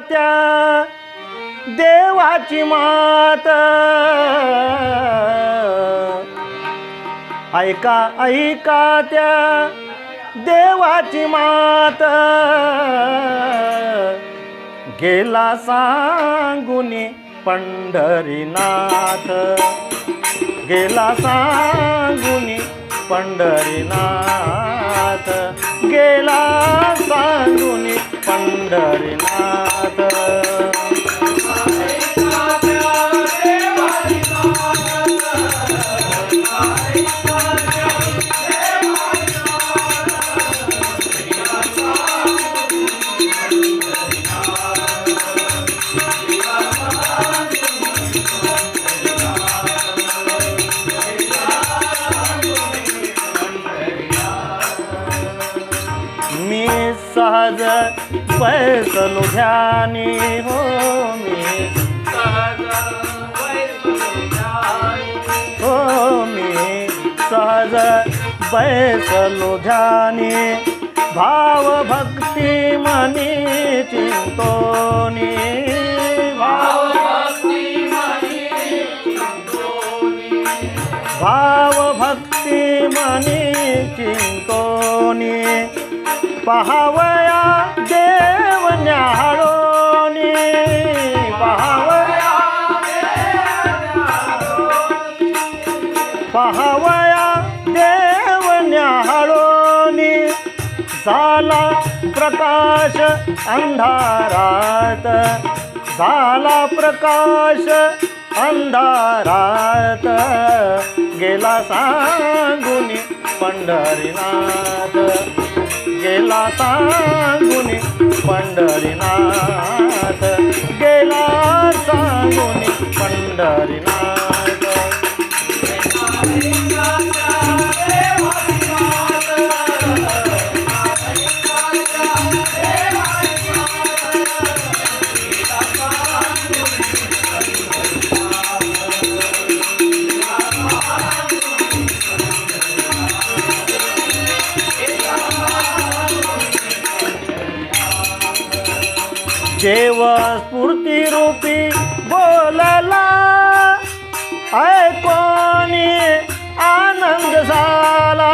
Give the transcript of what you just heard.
त्या देवाची मात, ऐका ऐका त्या देवाची मात, गेला सांगुनी पंढरीनाथ, गेला सांगुनी पंढरीनाथ, गेला सांगुनी पंढरीनाथ. मी सहज बैसलो ध्यानी हो, मी हो, मी सहज बैसलो ध्यानी, भाव भक्ती मनी चिंतोनी, भाव भक्ती मनी चिंतोनी, पहावया देव न्याहाळोनी, पहावया देव न्याहाळोनी, झाला प्रकाश अंधारात, झाला प्रकाश अंधारात, गेला सांगुनी पंढरीनाथ, गेला सांगुनी पंढरीनाथ, गेला सांगुनी पंढरीनाथ. देव स्फूर्ती रूपी बोलला, ऐकोनी आनंद झाला,